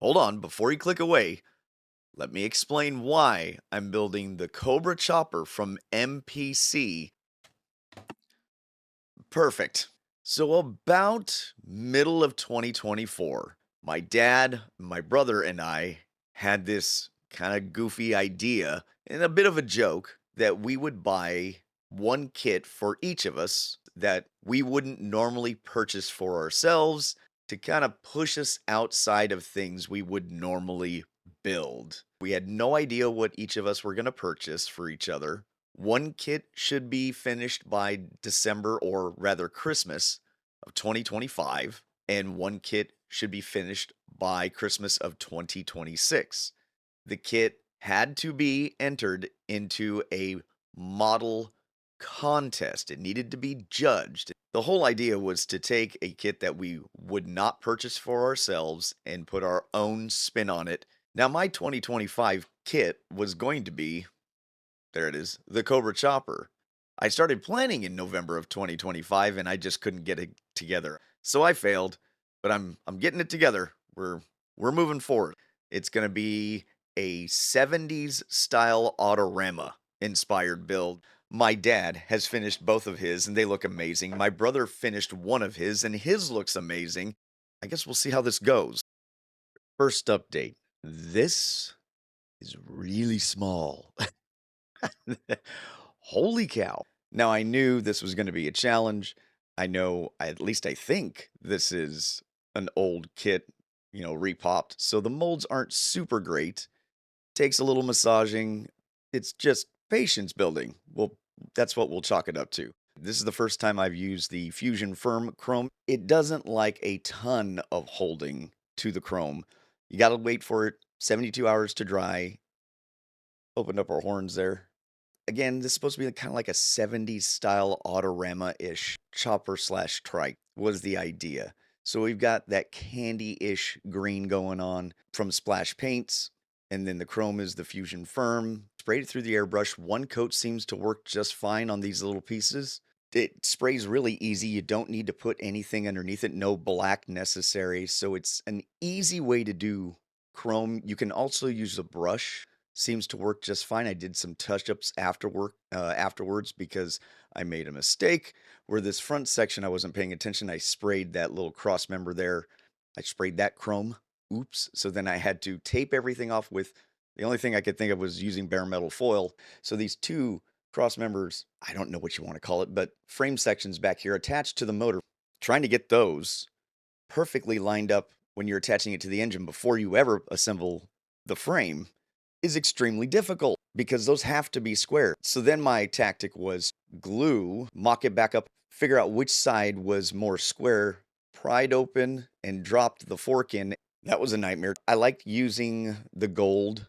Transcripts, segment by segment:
Hold on, before you click away, let me explain why I'm building the Cobra Chopper from MPC. Perfect. So about middle of 2024, my dad, my brother, and I had this kind of goofy idea and a bit of a joke that we would buy one kit for each of us that we wouldn't normally purchase for ourselves to kind of push us outside of things we would normally build. We had no idea what each of us were going to purchase for each other. One kit should be finished by December or rather Christmas of 2025, and one kit should be finished by Christmas of 2026. The kit had to be entered into a model contest. It needed to be judged. The whole idea was to take a kit that we would not purchase for ourselves and put our own spin on it. Now, my 2025 kit was going to be, there it is, the Cobra Chopper. I started planning in November of 2025 and I just couldn't get it together. So I failed, but I'm getting it together. We're moving forward. It's going to be a 70s style Autorama inspired build. My dad has finished both of his and they look amazing. My brother finished one of his and his looks amazing. I guess we'll see how this goes. First update. This is really small. Holy cow. Now, I knew this was going to be a challenge. I know, at least I think this is an old kit, repopped. So the molds aren't super great. Takes a little massaging. It's just patience building. Well, that's what we'll chalk it up to. This is the first time I've used the Fusion Firm Chrome. It doesn't like a ton of holding to the chrome. You got to wait for it 72 hours to dry. Opened up our horns there. Again, this is supposed to be kind of like a 70s style Autorama-ish chopper/trike was the idea. So we've got that candy-ish green going on from splash paints, and then the chrome is the Fusion Firm. Sprayed it through the airbrush. One coat seems to work just fine on these little pieces. It sprays really easy. You don't need to put anything underneath it. No black necessary. So it's an easy way to do chrome. You can also use a brush. Seems to work just fine. I did some touch-ups afterwards because I made a mistake where this front section I wasn't paying attention. I sprayed that little cross member there. I sprayed that chrome. Oops. So then I had to tape everything off with, the only thing I could think of was using bare metal foil. So these two cross members, I don't know what you want to call it, but frame sections back here attached to the motor, trying to get those perfectly lined up when you're attaching it to the engine before you ever assemble the frame is extremely difficult because those have to be square. So then my tactic was glue, mock it back up, figure out which side was more square, pried open, and dropped the fork in. That was a nightmare. I liked using the gold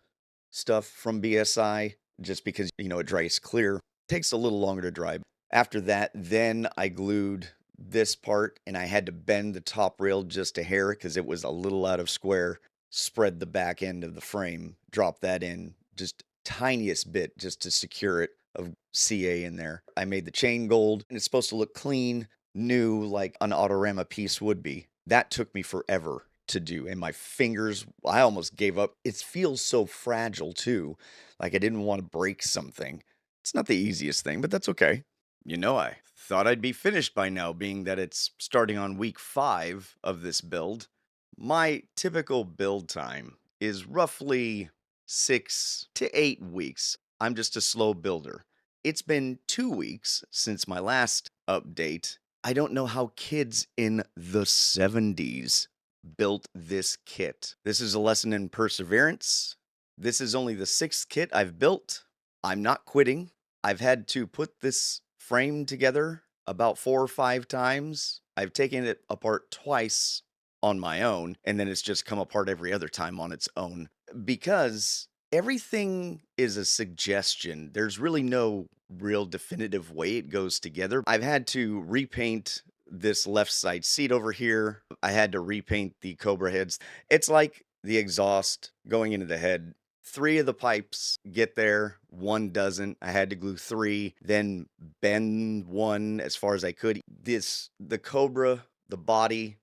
stuff from BSi just because, it dries clear. Takes a little longer to dry. After that, then I glued this part and I had to bend the top rail just a hair because it was a little out of square. Spread the back end of the frame, drop that in just tiniest bit just to secure it of CA in there. I made the chain gold and it's supposed to look clean, new, like an Autorama piece would be. That took me forever to do, and my fingers, I almost gave up. It feels so fragile too, like I didn't want to break something. It's not the easiest thing, but that's okay. I thought I'd be finished by now, being that it's starting on week 5 of this build. My typical build time is roughly 6 to 8 weeks. I'm just a slow builder. It's been 2 weeks since my last update. I don't know how kids in the 70s built this kit. This is a lesson in perseverance. This is only the 6th kit I've built. I'm not quitting. I've had to put this frame together about 4 or 5 times. I've taken it apart twice on my own, and then it's just come apart every other time on its own because everything is a suggestion. There's really no real definitive way it goes together. I've had to repaint this left side seat over here. I had to repaint the Cobra heads. It's like the exhaust going into the head. 3 of the pipes get there, 1 doesn't. I had to glue 3, then bend 1 as far as I could. The Cobra, the body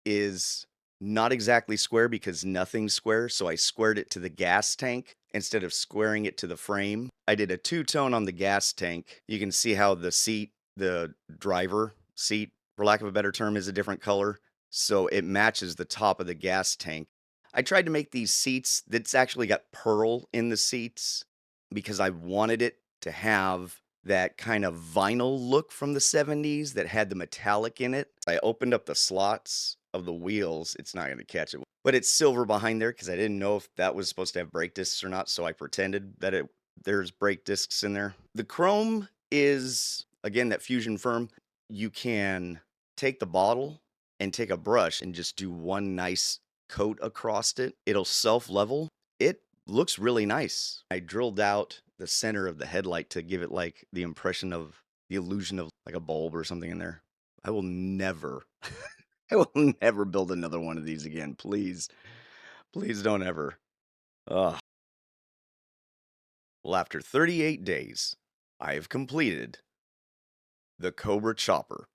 is Not exactly square because nothing's square, so I squared it to the gas tank instead of squaring it to the frame. I did a two-tone on the gas tank. You can see how the seat, the driver seat, for lack of a better term, is a different color, so it matches the top of the gas tank. I tried to make these seats that's actually got pearl in the seats because I wanted it to have that kind of vinyl look from the 70s that had the metallic in it. I opened up the slots of the wheels. It's not going to catch it, but it's silver behind there because I didn't know if that was supposed to have brake discs or not, so I pretended that there's brake discs in there. The chrome is, again, that fusion firm. You can take the bottle and take a brush and just do one nice coat across it. It'll self-level. It looks really nice. I drilled out the center of the headlight to give it like the impression of the illusion of like a bulb or something in there. I will never, I will never build another one of these again. Please, please don't ever. Ugh. Well, after 38 days, I have completed the Cobra Chopper.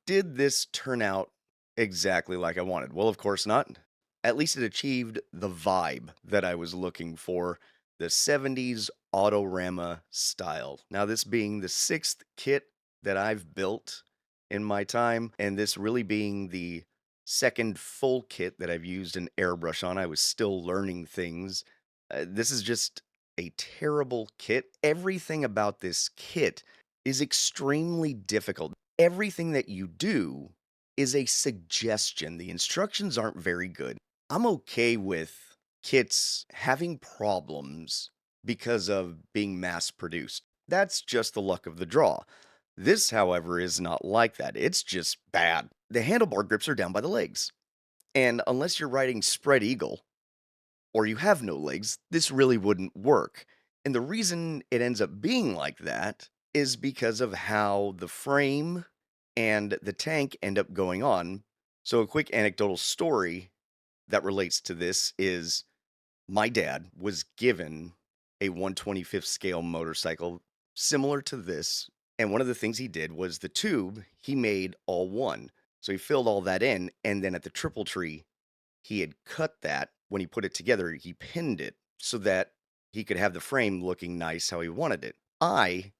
Did this turn out exactly like I wanted? Well, of course not. At least it achieved the vibe that I was looking for, the 70s Autorama style. Now, this being the 6th kit that I've built in my time, and this really being the second full kit that I've used an airbrush on, I was still learning things. This is just a terrible kit. Everything about this kit is extremely difficult. Everything that you do is a suggestion. The instructions aren't very good. I'm okay with kits having problems because of being mass produced. That's just the luck of the draw. This, however, is not like that. It's just bad. The handlebar grips are down by the legs. And unless you're riding spread eagle or you have no legs, this really wouldn't work. And the reason it ends up being like that is because of how the frame and the tank end up going on. So, a quick anecdotal story that relates to this is my dad was given a 125th scale motorcycle similar to this. And one of the things he did was the tube, he made all one. So he filled all that in. And then at the triple tree, he had cut that. When he put it together, he pinned it so that he could have the frame looking nice how he wanted it. I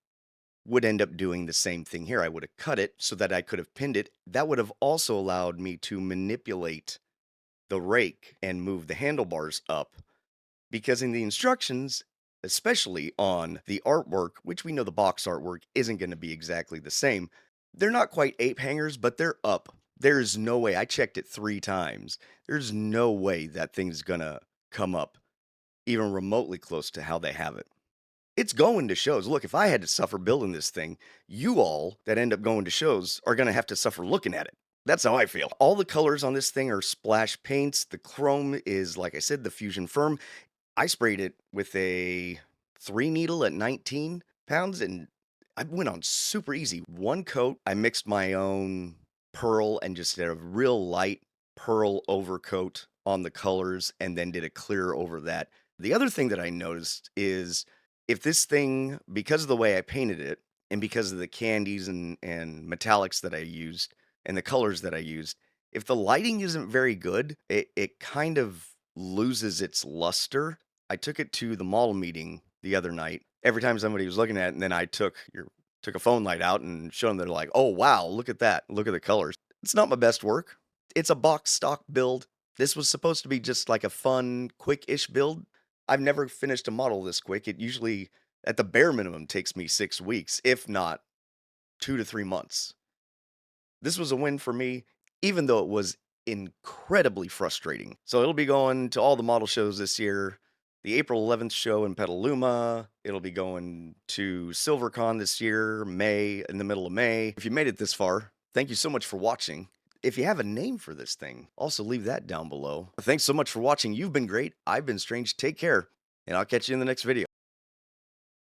would end up doing the same thing here. I would have cut it so that I could have pinned it. That would have also allowed me to manipulate the rake and move the handlebars up, because in the instructions, especially on the artwork, which we know the box artwork isn't going to be exactly the same, they're not quite ape hangers, but they're up. There's no way. I checked it 3 times. There's no way that thing's going to come up even remotely close to how they have it. It's going to shows. Look, if I had to suffer building this thing, you all that end up going to shows are going to have to suffer looking at it. That's how I feel. All the colors on this thing are splash paints. The chrome is, like I said, the Fusion Firm. I sprayed it with a 3 needle at 19 pounds and I went on super easy. One coat, I mixed my own pearl and just did a real light pearl overcoat on the colors and then did a clear over that. The other thing that I noticed is if this thing, because of the way I painted it and because of the candies and metallics that I used and the colors that I used, if the lighting isn't very good, it kind of loses its luster. I took it to the model meeting the other night. Every time somebody was looking at it, and then I took a phone light out and showed them, they're like, "Oh wow, look at that! Look at the colors." It's not my best work. It's a box stock build. This was supposed to be just like a fun, quick-ish build. I've never finished a model this quick. It usually, at the bare minimum, takes me 6 weeks, if not 2 to 3 months. This was a win for me, even though it was incredibly frustrating. So it'll be going to all the model shows this year. The April 11th show in Petaluma. It'll be going to SilverCon this year, in the middle of May. If you made it this far, thank you so much for watching. If you have a name for this thing, also leave that down below. Thanks so much for watching. You've been great. I've been strange. Take care, and I'll catch you in the next video.